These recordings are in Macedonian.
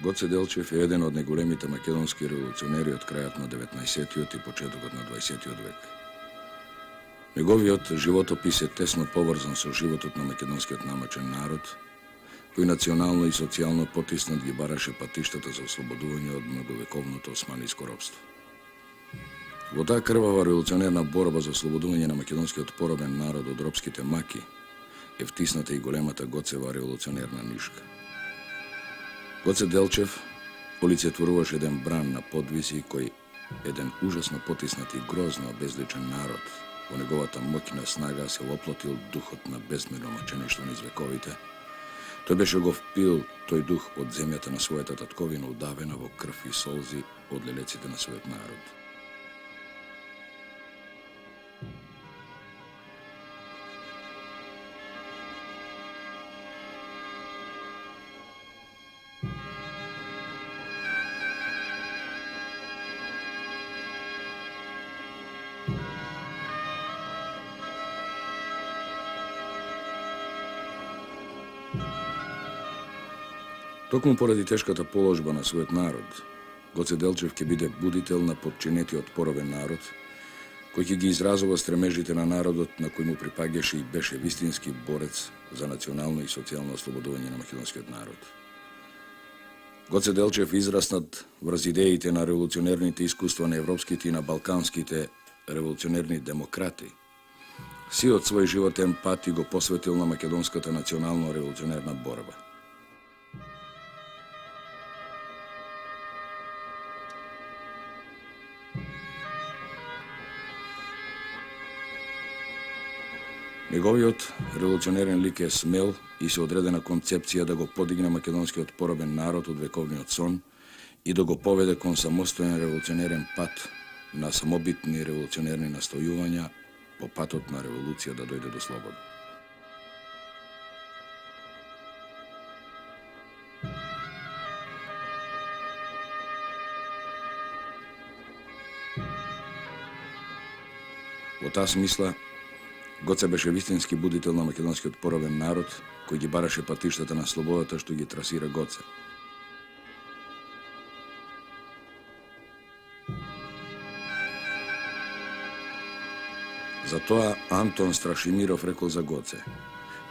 Гоце Делчев е еден од најголемите македонски револуционери од крајот на 19-тиот и почетокот на 20-тиот век. Неговиот животопис е тесно поврзан со животот на македонскиот намачен народ, кој национално и социјално потиснат ги бараше патиштата за ослободување од многовековното османиско робство. Во таа крвава револуционерна борба за ослободување на македонскиот поробен народ од робските маки е втисната и големата Гоцева револуционерна нишка. Гоце Делчев олицетворуваше еден бран на подвизи кој еден ужасно потиснат и грозно обезличен народ во неговата моќна снага се воплотил духот на безмерно мачеништво низ вековите. Тој беше го впил тој дух од земјата на својата татковина, удавена во крв и солзи од лелеците на својот народ. Токму поради тешката положба на својот народ, Гоце Делчев ќе биде будител на подчинетиот поробен народ, кој ќе ги изразува стремежите на народот на кој му припаѓаше и беше вистински борец за национално и социјално ослободување на македонскиот народ. Гоце Делчев израснат врз идеите на револуционерните искуства на европските и на балканските револуционерни демократи. Сиот свој животен пат и го посветил на македонската национално револуционерна борба. Неговиот револуционерен лик е смел и се одредена концепција да го подигне македонскиот поробен народ од вековниот сон и да го поведе кон самостоен револуционерен пат на самобитни револуционерни настојувања по патот на револуција да дојде до слобода. Во таа смисла, Гоце беше вистински будител на македонскиот поробен народ, кој ги бараше патиштата на слободата што ги трасира Гоце. Затоа Антон Страшимиров рекол за Гоце: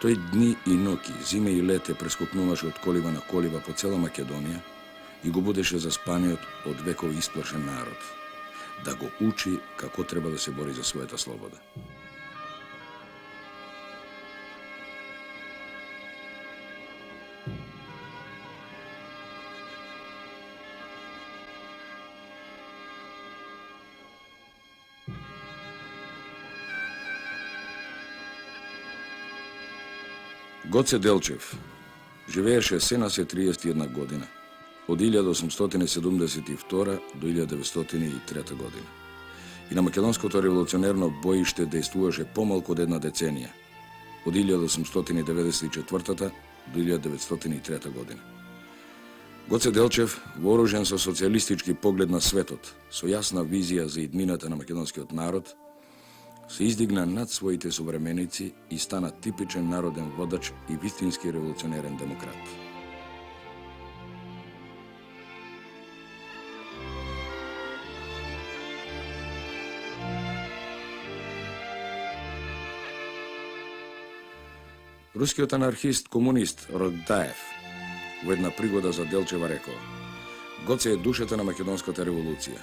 тој дни и ноќи, зиме и лете прескокнуваше од колиба на колиба по цела Македонија и го будеше заспаниот од векови исплашен народ, да го учи како треба да се бори за својата слобода. Гоце Делчев живееше се на се 31 година, од 1872 до 1903 година. И на македонското револуционерно боиште действуваше помалку од една деценија, од 1894 до 1903 година. Гоце Делчев, вооружен со социјалистички поглед на светот, со јасна визија за иднината на македонскиот народ, се издигна над своите современици и стана типичен народен водач и вистински револуционерен демократ. Рускиот анархист комунист Рогдаев во една пригода за Делчева рекол: Гоце е душата на македонската револуција.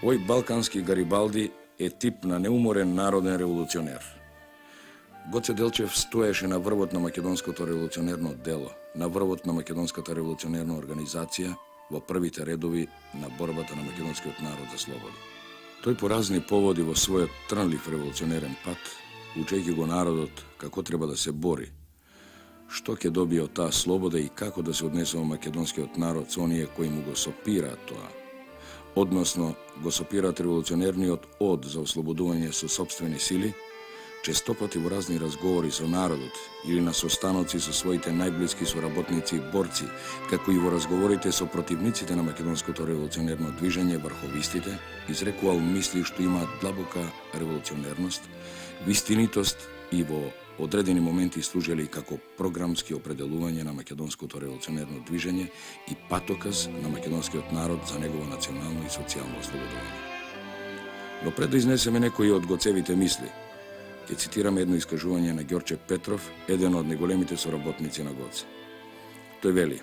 Овој балкански Гарибалди е тип на неуморен народен револуционер. Гоце Делчев стоеше на врвот на македонското револуционерно дело, на врвот на македонската револуционерна организација, во првите редови на борбата на македонскиот народ за слобода. Тој по разни поводи во својот трнлив револуционерен пат, учејќи го народот како треба да се бори, што ќе добие од таа слобода и како да се однесува македонскиот народ со оние кои му го сопираат тоа, односно го сопираат револуционерниот од за ослободување со сопствени сили, честопати во разни разговори со народот или на состаноци со своите најблиски соработници и борци, како и во разговорите со противниците на македонското револуционерно движење, врховистите, изрекувал мисли што имаат длабока револуционерност, вистинитост и во одредени моменти служеле и како програмски определување на македонското револуционерно движење и патоказ на македонскиот народ за негово национално и социјално ослободување. Но пред да изнесеме некои од Гоцевите мисли, ќе цитираме едно искажување на Ѓорче Петров, еден од најголемите соработници на Гоце. Тој вели: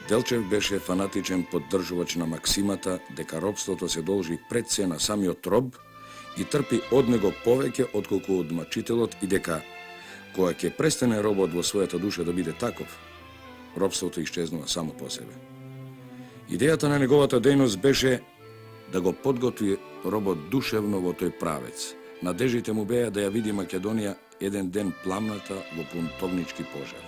Делчев беше фанатичен поддржувач на максимата дека робството се должи пред се на самиот роб и трпи од него повеќе отколку од мачителот и дека кога ќе престане робот во својата душа да биде таков, робството исчезнува само по себе. Идејата на неговата дејност беше да го подготви робот душевно во тој правец. Надежите му беа да ја види Македонија еден ден пламната во бунтовнички пожар.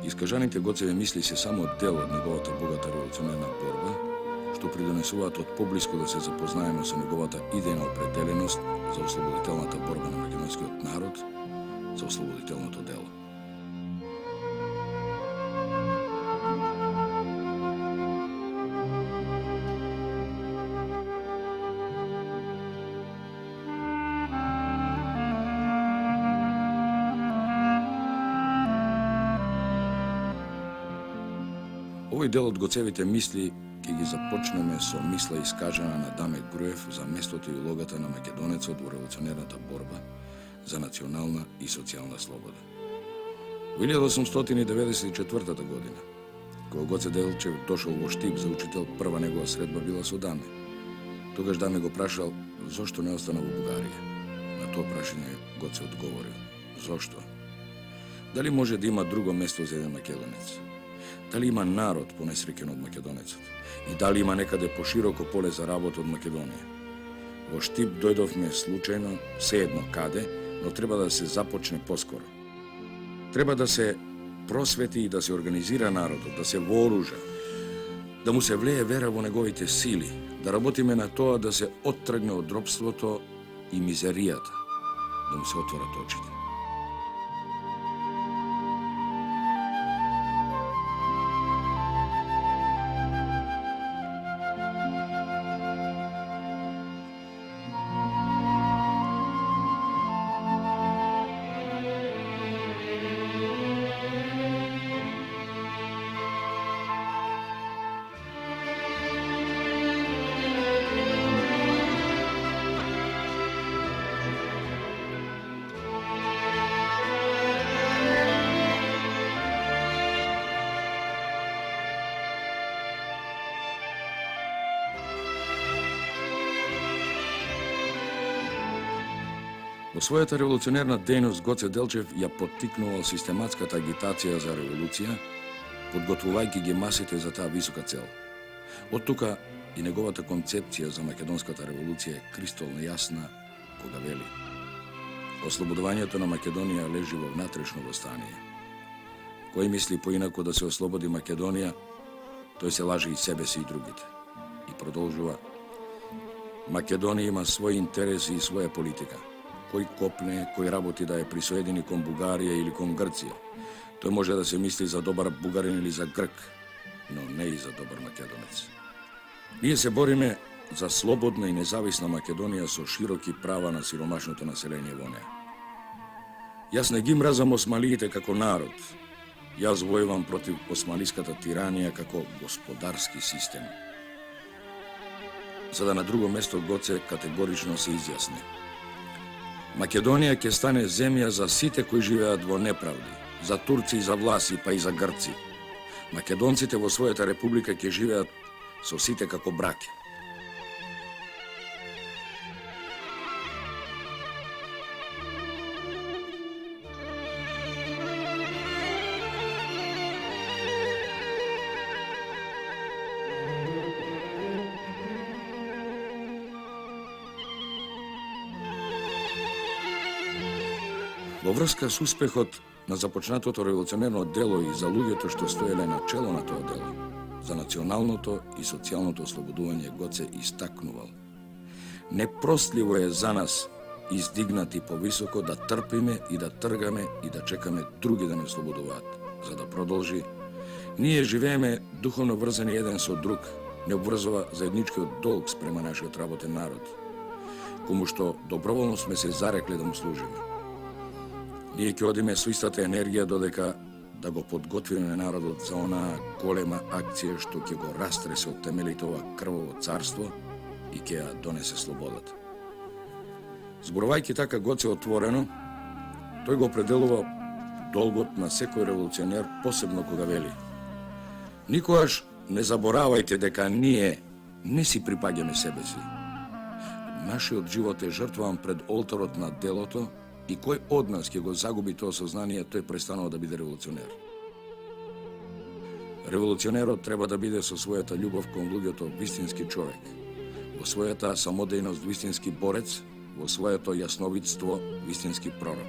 Искажаните Гоцеви мисли се само дел од неговата богата револуционерна борба, што придонесуваат од поблиску да се запознаеме со неговата идејна определеност за ослободителната борба на македонскиот народ, за ослободителното дело. Овој дел од Гоцевите мисли ќе ги започнеме со мисла искажана на Даме Груев за местото и улогата на македонецот во револуционерната борба за национална и социјална слобода. Во 1894 година, кога Гоце Делчев дошол во Штип за учител, прва негова средба била со Даме. Тогаш Даме го прашал зошто не остана во Бугарија. На тоа прашање Гоце одговорил: зошто? Дали може да има друго место за еден македонец? Дали има народ понесреќен од македонецот? И дали има некаде пошироко поле за работа од Македонија? Во Штип дојдовме случајно, сеедно каде, но треба да се започне поскоро. Треба да се просвети и да се организира народот, да се вооружа, да му се влее вера во неговите сили, да работиме на тоа да се оттргне од робството и мизеријата, да му се отворат очите. Во својата револуционерна дејност Гоце Делчев ја поттикнувал систематската агитација за револуција, подготвувајќи ги масите за таа висока цел. Од тука и неговата концепција за македонската револуција е кристално јасна кога вели: ослободувањето на Македонија лежи во внатрешно востание. Кој мисли поинаку да се ослободи Македонија, тој се лаже и себе си и другите. И продолжува: Македонија има своји интереси и своја политика. Кој копне, кој работи да е присоедини кон Бугарија или кон Грција. Тој може да се мисли за добар бугарин или за грк, но не и за добар македонец. Ние се бориме за слободна и независна Македонија со широки права на сиромашното население во неа. Јас не ги мразам осмалиите како народ. Јас војувам против осмалиската тиранија како господарски систем. За да на друго место Гоце категорично се изјасни: Македонија ќе стане земја за сите кои живеат во неправди, за турци и за власи, па и за грци. Македонците во својата република ќе живеат со сите како браќа. Во врска со успехот на започнатото револуционерно дело и за луѓето што стоеле на чело на тоа дело, за националното и социјалното ослободување Гоце истакнувал: непростливо е за нас издигнати повисоко, да трпиме и да тргаме и да чекаме други да не слободуваат, за да продолжи. Ние живееме духовно врзани еден со друг, не обврзува заедничкиот долг спрема нашиот работен народ, кому што доброволно сме се зарекли да му служиме. Ние ќе одиме со истата енергија додека да го подготвиме народот за онаа голема акција што ќе го растресе од темелите ова крваво царство и ќе ја донесе слободата. Зборувајќи така Гоце отворено, тој го определува долгот на секој револуционер, посебно кога вели: никогаш не заборавајте дека ние не си припаѓаме себе си. Нашиот живот е жртвуван пред олтарот на делото и кој од нас ќе го загуби тоа сознание, тој престанува да биде револуционер. Револуционерот треба да биде со својата љубов кон луѓето вистински човек, во својата самодејност вистински борец, во своето јасновидство вистински пророк.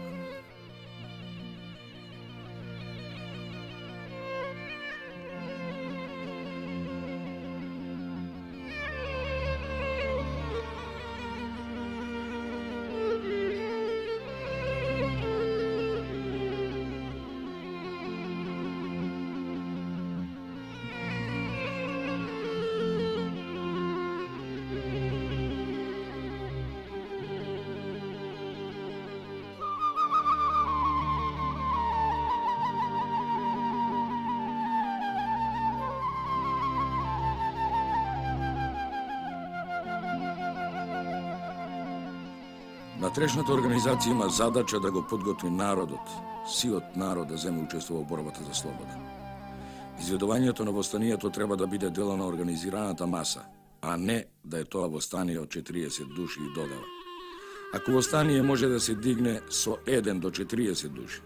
Натрешната организација има задача да го подготви народот, сиот народ да земе учество во борбата за слобода. Изведувањето на востанието треба да биде дело на организираната маса, а не да е тоа востание од 40 души и додава. Ако востание може да се дигне со 1 до 40 души,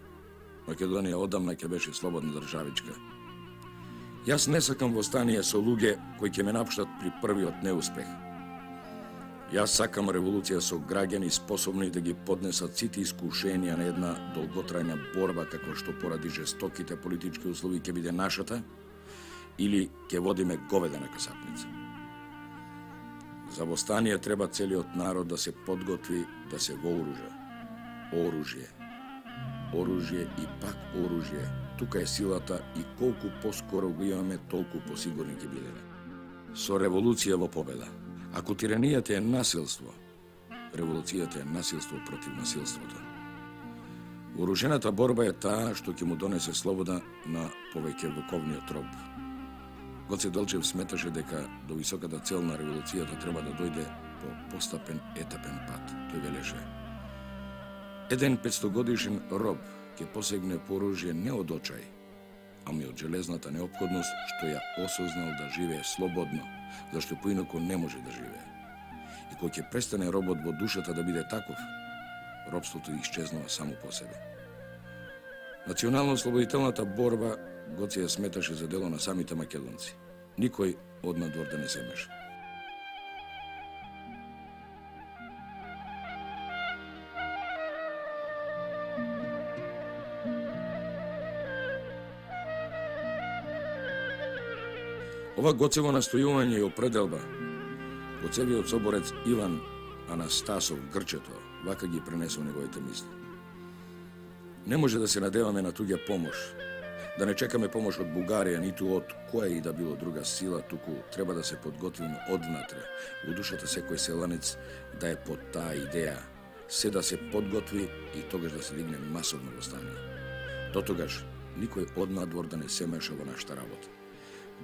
Македонија одамна ќе беше слободна државичка. Јас не сакам востание со луѓе кои ќе ме напуштат при првиот неуспех. Јас сакам револуција со граѓани способни да ги поднесат сите искушенија на една долготрајна борба како што поради жестоките политички услови ќе биде нашата, или ќе водиме говедена касапница. За востание треба целиот народ да се подготви, да се вооружа. Оружје. Оружје и пак оружје. Тука е силата и колку поскоро го имаме, толку посигурни ќе бидеме. Со револуција во победа. Ако тиранијата е насилство, револуцијата е насилство против насилството. Вооружената борба е таа што ќе му донесе слобода на повеќе вековниот роб. Гоце Делчев сметаше дека до високата цел на револуцијата треба да дојде по постапен етапен пат. Тој велеше: еден 500-годишен роб ќе посегне по оружје не од очај, ами од железната неопходност што ја осознал да живее слободно, зашто поинаку не може да живее. И кој ќе престане робот во душата да биде таков, робството исчезнува само по себе. Национално-слободителната борба Гоце ја сметаше за дело на самите македонци. Никој од надвор да не се меша. Ова Гоцево настојување и определба, Гоцевиот соборец Иван Анастасов Грчето вака ги пренесува неговите мисли. Не може да се надеваме на туѓа помош, да не чекаме помош од Бугарија, ниту од која и да било друга сила, туку треба да се подготвиме одвнатре, во душата секој селанец да е под таа идеја, се да се подготви и тогаш да се дигне масовно востание. Дотогаш никој од надвор да не се меша во нашата работа.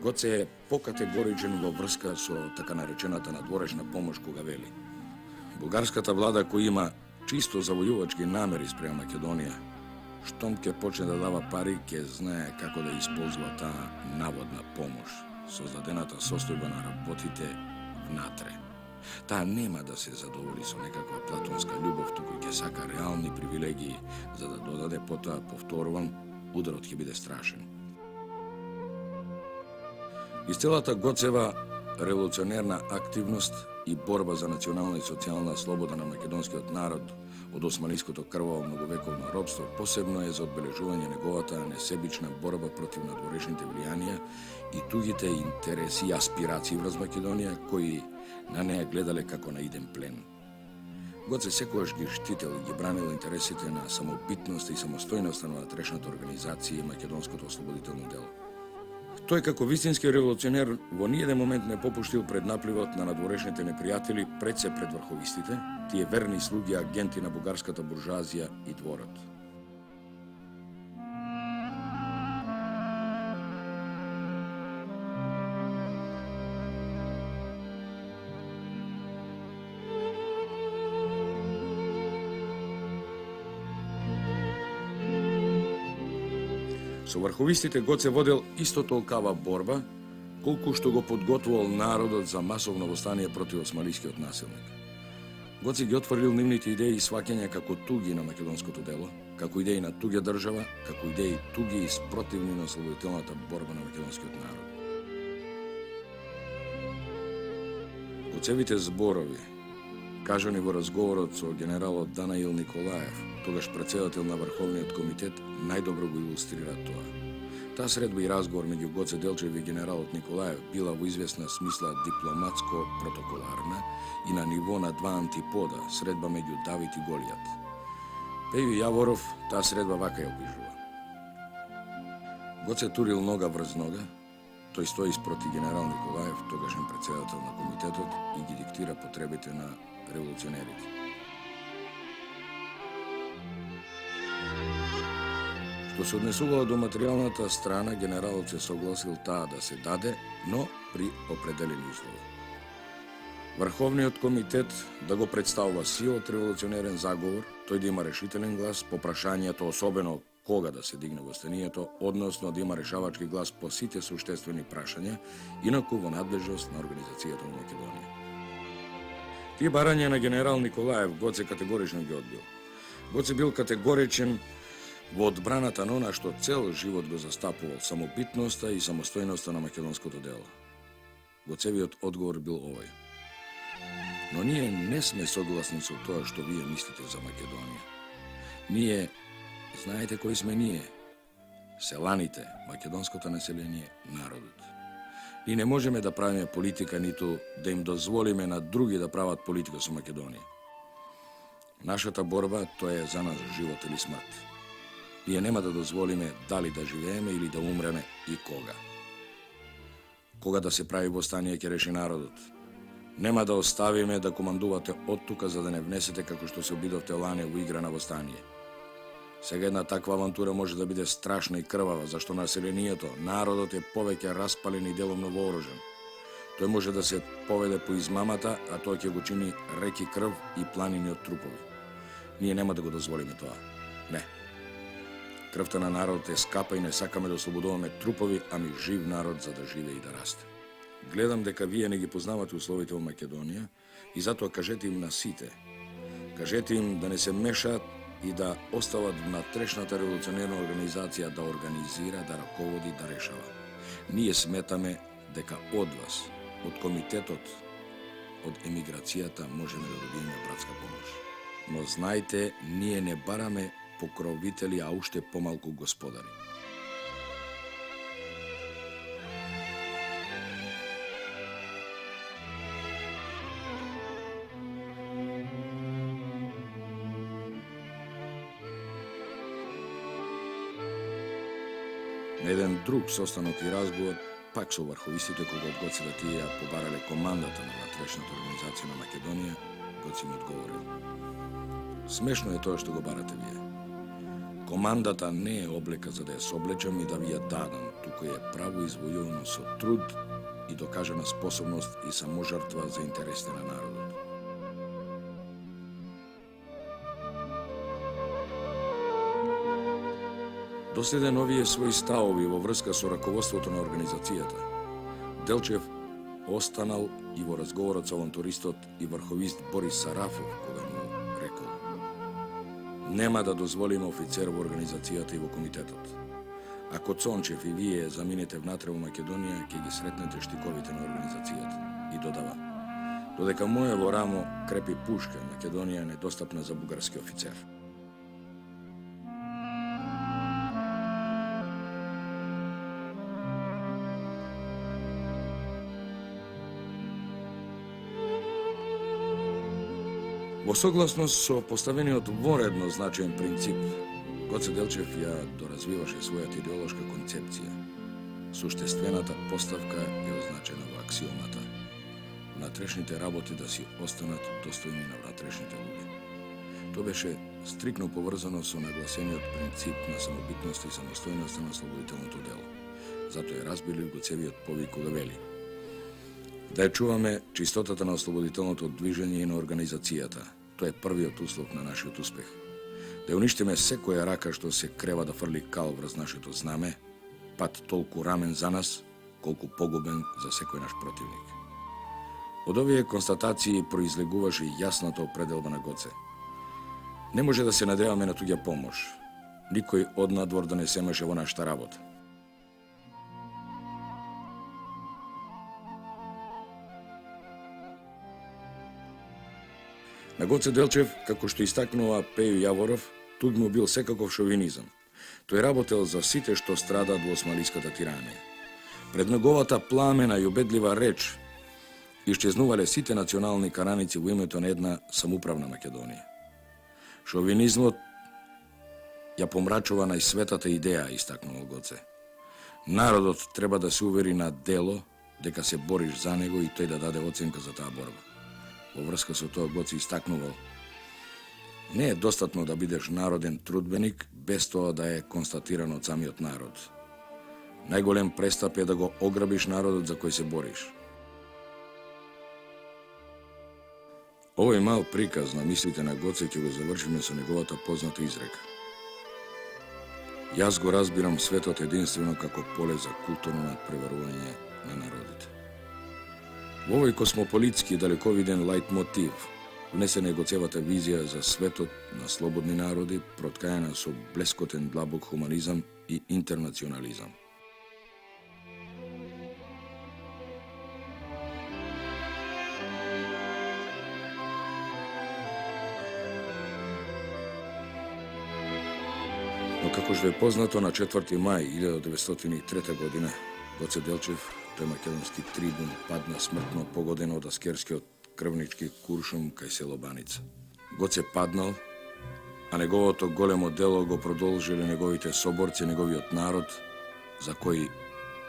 Гоце е покатегоричен во врска со така наречената надворешна помош кога вели: бугарската влада која има чисто завојувачки намери спрема Македонија, штом ќе почне да дава пари, ќе знае како да исползува таа наводна помош, создадената состојба на работите внатре. Таа нема да се задоволи со некаква платонска љубов, туку ќе сака реални привилегии, за да додаде потоа, повторувам, ударот ќе биде страшен. Из целата Гоцева револуционерна активност и борба за национална и социјална слобода на македонскиот народ од османиското крваво многовековно робство, посебно е за одбележување неговата несебична борба против надворешните влијанија и тугите интереси и аспирации врз Македонија, кои на неја гледале како на иден плен. Гоце секогаш ги штител и ги бранил интересите на самобитноста и самостојноста на внатрешната организација и македонското ослободително дело. Тој како вистински револуционер во ниеден момент не попуштил пред напливот на надворешните непријатели, пред се пред врховистите, тие верни слуги агенти на бугарската буржуазија и дворот. Со врховистите Гоце водел исто толкава борба, колку што го подготвувал народот за масовно восстание против османлискиот насилник. Гоце ги отворил нивните идеи и сваќања како туги на македонското дело, како идеи на туѓа држава, како идеи туги и спротивни на ослободителната борба на македонскиот народ. Гоцевите зборови, кажани во разговорот со генералот Данаил Николаев, тогаш претседател на Врховниот комитет, најдобро го илустрира тоа. Таа средба и разговор меѓу Гоце Делчев и генералот Николаев била во известна смисла дипломатско-протоколарна и на ниво на два антипода, средба меѓу Давид и Голијат. Пејо Јаворов таа средба вака ја опишува. Гоце турил нога врз нога, тој стои спроти генерал Николаев, тогашен претседател на комитетот, и ги диктира потребите на револуционерите. Што се однесувало до материјалната страна, генералот се согласил таа да се даде, но при определени услови. Врховниот комитет да го представува силот револуционерен заговор, тој да има решителен глас по прашањето, особено кога да се дигне востанието, односно да има решавачки глас по сите суштествени прашања, инаку во надлежност на Организацијата на Македонија. Тие барања на генерал Николаев Гоце категорично ги одбил. Гоце бил категоричен во одбраната на она што цел живот го застапувал, самобитноста и самостојноста на македонското дело. Гоцевиот одговор бил овој: но ние не сме согласни со тоа што вие мислите за Македонија. Ние, знаете кои сме ние? Селаните, македонското население, народот. Ние не можеме да правиме политика, ниту да им дозволиме на други да прават политика со Македонија. Нашата борба, тоа е за нас живот или смрт. Ние нема да дозволиме дали да живееме или да умреме и кога. Кога да се прави востание ќе реши народот. Нема да оставиме да командувате оттука за да не внесете како што се обидовте лане во игра на востание. Сега една таква авантура може да биде страшна и крвава, зашто населението, народот е повеќе распален и деломно вооружен. Тој може да се поведе по измамата, а тоа ќе го чини реки крв и планини од трупови. Ние нема да го дозволиме тоа. Не. Крвта на народот е скапа и не сакаме да ослободуваме трупови, ами жив народ за да живее и да расте. Гледам дека вие не ги познавате условите во Македонија и затоа кажете им на сите. Кажете им да не се мешаат и да остават внатрешната револуционерна организација да организира, да раководи, да решава. Ние сметаме дека од вас, од комитетот, од емиграцијата можеме да добиеме братска помош. Но знајте, ние не бараме покровители, а уште помалку господари. На еден друг состанок и разговор, пак со врховистите кога од Гоце да тие ја побарале командата на внатрешната организација на Македонија, Гоце им одговорил: смешно е тоа што го барате вие. Командата не е облека за да ја соблечам и да ви ја дадам, туку е право извојувано со труд и докажана способност и саможртва за интересите на народот. Доследен овие своји ставови во врска со раководството на организацијата, Делчев останал и во разговорот со авантуристот и врховист Борис Сарафов, кога му рекол: нема да дозволиме офицер во организацијата и во комитетот. Ако Цончев и вие заминете внатре во Македонија, ќе ги сретнете штиковите на организацијата. И додава: додека моје во рамо крепи пушка, Македонија е недостапна за бугарски офицер. Во согласност со поставениот воредно значаен принцип, Гоце Делчев ја доразвиваше својата идеолошка концепција. Суштествената поставка е означена во аксиомата. Внатрешните работи да си останат достојни на внатрешните луѓе. Тоа беше стрикно поврзано со нагласениот принцип на самобитност и самостојност на ослободителното дело. Затоа е разбилив Гоцевиот повик кога вели: да ја чуваме чистотата на ослободителното движење и на организацијата. Тоа е првиот услов на нашиот успех. Да ја уништиме секоја рака што се крева да фрли кал врз нашето знаме, пат толку рамен за нас, колку погубен за секој наш противник. Од овие констатации произлегуваше јасната определба на Гоце. Не може да се надеваме на туѓа помош. Никој од надвор да не се меше во нашата работа. На Гоце Делчев, како што истакнува Пејо Јаворов, туѓ му бил секаков шовинизам. Тој работел за сите што страдаат во османлиската тиранија. Пред неговата пламена и убедлива реч исчезнувале сите национални караници во името на една самоуправна Македонија. Шовинизмот ја помрачува најсветата идеја, истакнувал Гоце. Народот треба да се увери на дело, дека се бориш за него и тој да даде оценка за таа борба. Во врска со тоа Гоце истакнувал: не е достатно да бидеш народен трудбеник без тоа да е констатирано од самиот народ. Најголем престап е да го ограбиш народот за кој се бориш. Овој мал приказ на мислите на Гоце ќе го завршиме со неговата позната изрека: јас го разбирам светот единствено како поле за културно надпреварување на народите. Во овој космополитски далековиден лајт мотив внесена е Гоцевата визија за светот на слободни народи, проткаена со блескотен длабок хуманизам и интернационализам. Но како што е познато, на 4. мај 1903 година Гоце Делчев, тој македонски трибун, падна смртно погоден од аскерскиот крвнички куршум кај село Баница. Гоце паднал, а неговото големо дело го продолжиле неговите соборци, неговиот народ, за кој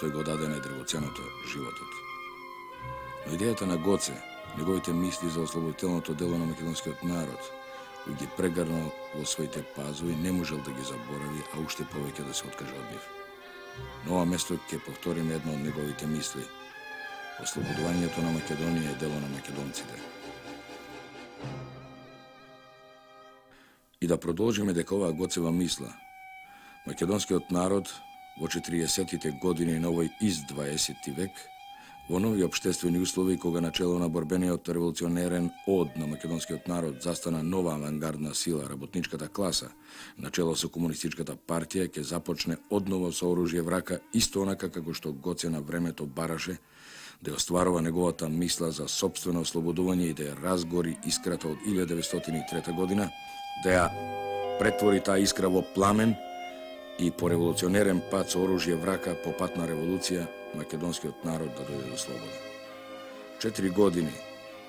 тој го даде најдрагоценото животот. Но идејата на Гоце, неговите мисли за ослободителното дело на македонскиот народ, кој ги прегарнал во своите пазови, не можел да ги заборави, а уште повеќе да се откаже од нив. На ова место ќе повториме една од неговите мисли: ослободувањето на Македонија е дело на македонците. И да продолжиме дека оваа Гоцева мисла, македонскиот народ во 40-тите години на овој из 20 век, во нови општествени услови, кога начело на борбениот револуционерен од на македонскиот народ застана нова авангардна сила, работничката класа, начело со комунистичката партија, ќе започне одново со оружје в рака, исто онака како што Гоце на времето бараше да ја остварува неговата мисла за сопствено ослободување и да ја разгори искрата од 1903 година, да ја претвори таа искра во пламен и по револуционерен пат со оружје в рака по пат на револуција македонскиот народ да дојде до слобода. 4 години,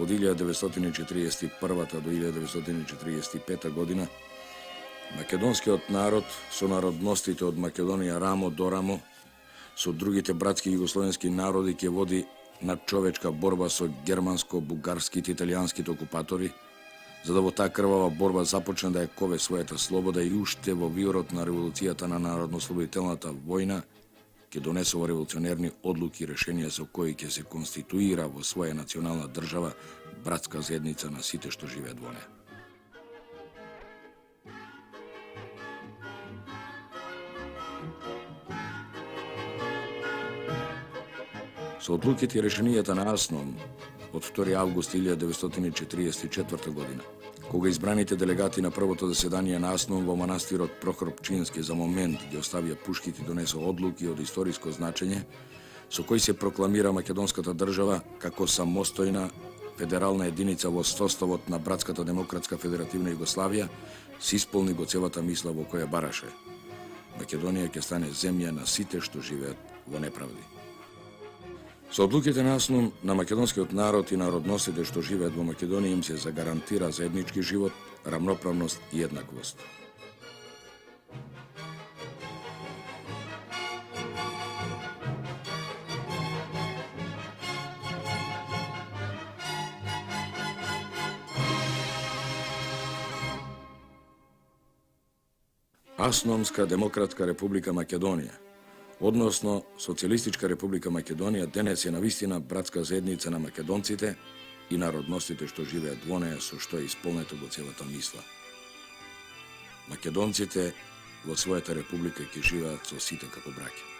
од 1941 до 1945 година, македонскиот народ со народностите од Македонија рамо до рамо, со другите братски југословенски народи ќе води надчовечка борба со германско-бугарските и италијанските окупатори, за да во таа крвава борба започне да ја кове својата слобода и уште во виорот на револуцијата на народно-ослободителната војна ќе донесува револуционерни одлуки и решенија со кои ќе се конституира во своја национална држава братска заедница на сите што живеат во неа. Со одлуките и решенијата на Асном од 2 август 1944 година, кога избраните делегати на првото заседание на Асном во манастирот Прохор Пчински за момент ги оставија пушките и донесо одлуки од историско значење, со кој се прокламира македонската држава како самостојна федерална единица во составот на братската демократска федеративна Југославија, се исполни Гоцевата мисла во која бараше: Македонија ќе стане земја на сите што живеат во неправди. Со одлуките на АСНУМ на македонскиот народ и народностите што живеат во Македонија им се загарантира заеднички живот, рамноправност и еднаквост. Асономска демократска република Македонија, односно Социјалистичка република Македонија, денес е навистина братска заедница на македонците и народностите што живеат во неја, со што е исполнето во целата мисла. Македонците во својата република ќе живеат со сите како браќа.